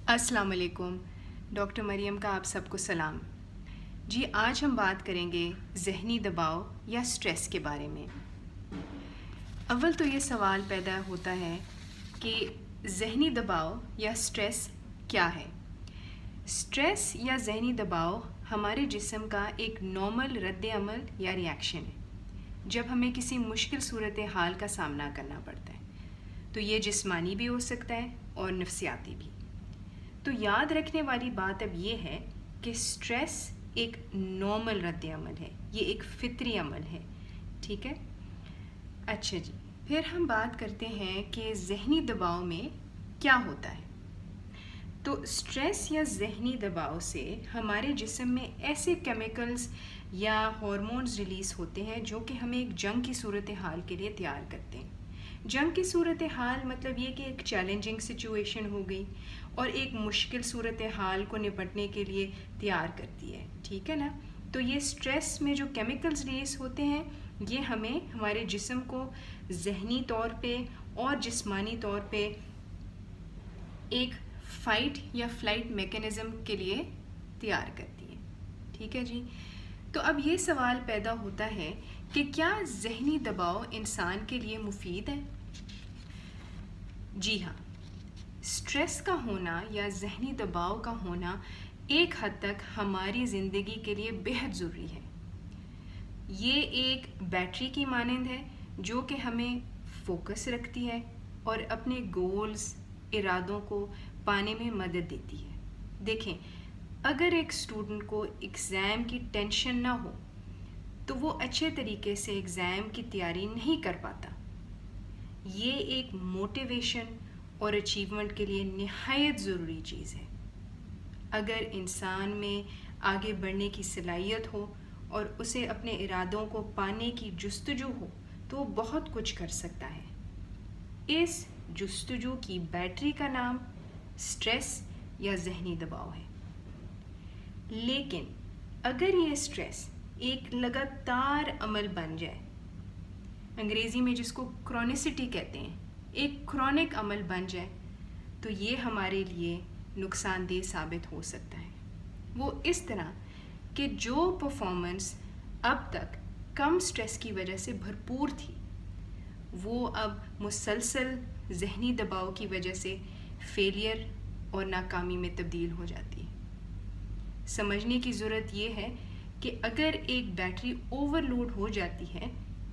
السلام علیکم. ڈاکٹر مریم کا آپ سب کو سلام. جی آج ہم بات کریں گے ذہنی دباؤ یا سٹریس کے بارے میں. اول تو یہ سوال پیدا ہوتا ہے کہ ذہنی دباؤ یا سٹریس کیا ہے. سٹریس یا ذہنی دباؤ ہمارے جسم کا ایک نارمل رد عمل یا ریاکشن ہے جب ہمیں کسی مشکل صورتحال کا سامنا کرنا پڑتا ہے. تو یہ جسمانی بھی ہو سکتا ہے اور نفسیاتی بھی. تو یاد رکھنے والی بات اب یہ ہے کہ سٹریس ایک نارمل رد عمل ہے، یہ ایک فطری عمل ہے. ٹھیک ہے. اچھا جی، پھر ہم بات کرتے ہیں کہ ذہنی دباؤ میں کیا ہوتا ہے. تو سٹریس یا ذہنی دباؤ سے ہمارے جسم میں ایسے کیمیکلز یا ہارمونز ریلیز ہوتے ہیں جو کہ ہمیں ایک جنگ کی صورتحال کے لیے تیار کرتے ہیں. جنگ کی صورتحال مطلب یہ کہ ایک چیلنجنگ سچویشن ہو گئی اور ایک مشکل صورتحال کو نپٹنے کے لیے تیار کرتی ہے. ٹھیک ہے نا. تو یہ سٹریس میں جو کیمیکلز ریلیز ہوتے ہیں یہ ہمیں ہمارے جسم کو ذہنی طور پہ اور جسمانی طور پہ ایک فائٹ یا فلائٹ میکینزم کے لیے تیار کرتی ہے. ٹھیک ہے جی. تو اب یہ سوال پیدا ہوتا ہے کہ کیا ذہنی دباؤ انسان کے لیے مفید ہے؟ جی ہاں، سٹریس کا ہونا یا ذہنی دباؤ کا ہونا ایک حد تک ہماری زندگی کے لیے بہت ضروری ہے. یہ ایک بیٹری کی مانند ہے جو کہ ہمیں فوکس رکھتی ہے اور اپنے گولز، ارادوں کو پانے میں مدد دیتی ہے. دیکھیں، اگر ایک اسٹوڈنٹ کو ایگزام کی ٹینشن نہ ہو تو وہ اچھے طریقے سے ایگزام کی تیاری نہیں کر پاتا. یہ ایک موٹیویشن اور اچیومنٹ کے لیے نہایت ضروری چیز ہے. اگر انسان میں آگے بڑھنے کی صلاحیت ہو اور اسے اپنے ارادوں کو پانے کی جستجو ہو تو وہ بہت کچھ کر سکتا ہے. اس جستجو کی بیٹری کا نام سٹریس یا ذہنی دباؤ ہے. لیکن اگر یہ سٹریس ایک لگاتار عمل بن جائے، انگریزی میں جس کو کرونیسٹی کہتے ہیں، ایک کرونک عمل بن جائے تو یہ ہمارے لیے نقصان دہ ثابت ہو سکتا ہے. وہ اس طرح کہ جو پرفارمنس اب تک کم سٹریس کی وجہ سے بھرپور تھی وہ اب مسلسل ذہنی دباؤ کی وجہ سے فیلئر اور ناکامی میں تبدیل ہو جاتی ہے. سمجھنے کی ضرورت یہ ہے کہ اگر ایک بیٹری اوور لوڈ ہو جاتی ہے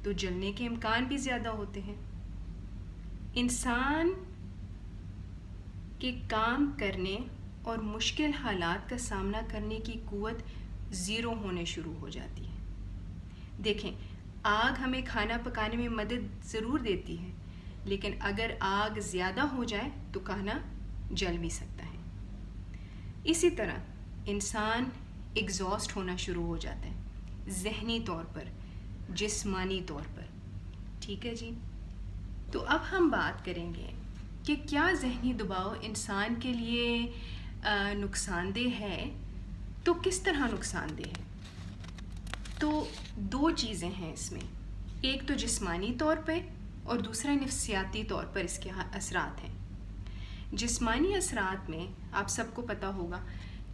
تو جلنے کے امکان بھی زیادہ ہوتے ہیں. انسان کے کام کرنے اور مشکل حالات کا سامنا کرنے کی قوت زیرو ہونے شروع ہو جاتی ہے. دیکھیں، آگ ہمیں کھانا پکانے میں مدد ضرور دیتی ہے، لیکن اگر آگ زیادہ ہو جائے تو کھانا جل بھی سکتا ہے. اسی طرح انسان ایگزاسٹ ہونا شروع ہو جاتا ہے، ذہنی طور پر، جسمانی طور پر. ٹھیک ہے جی. تو اب ہم بات کریں گے کہ کیا ذہنی دباؤ انسان کے لیے نقصان دہ ہے. تو کس طرح نقصان دہ ہے؟ تو دو چیزیں ہیں اس میں. ایک تو جسمانی طور پہ اور دوسرا نفسیاتی طور پر اس کے اثرات ہیں. جسمانی اثرات میں آپ سب کو پتہ ہوگا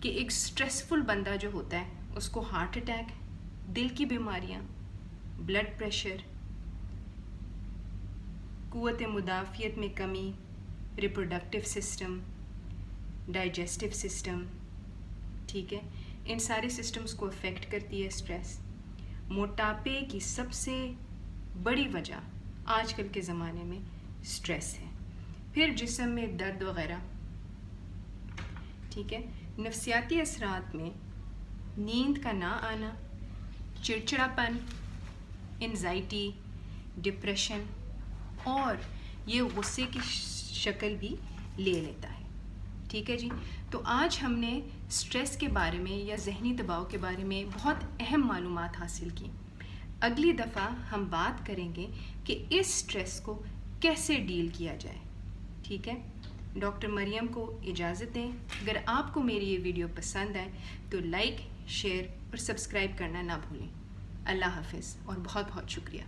کہ ایک سٹریسفل بندہ جو ہوتا ہے اس کو ہارٹ اٹیک، دل کی بیماریاں، بلڈ پریشر، قوت مدافعت میں کمی، ریپروڈکٹیو سسٹم، ڈائجسٹیو سسٹم، ٹھیک ہے، ان سارے سسٹمز کو افیکٹ کرتی ہے سٹریس. موٹاپے کی سب سے بڑی وجہ آج کل کے زمانے میں سٹریس ہے. پھر جسم میں درد وغیرہ. ٹھیک ہے. نفسیاتی اثرات میں نیند کا نہ آنا، چڑچڑاپن، انزائٹی، ڈپریشن، اور یہ غصے کی شکل بھی لے لیتا ہے. ٹھیک ہے جی. تو آج ہم نے سٹریس کے بارے میں یا ذہنی دباؤ کے بارے میں بہت اہم معلومات حاصل کی. اگلی دفعہ ہم بات کریں گے کہ اس سٹریس کو کیسے ڈیل کیا جائے. ٹھیک ہے. ڈاکٹر مریم کو اجازت دیں. اگر آپ کو میری یہ ویڈیو پسند آئے تو لائک، شیئر اور سبسکرائب کرنا نہ بھولیں. اللہ حافظ اور بہت بہت شکریہ.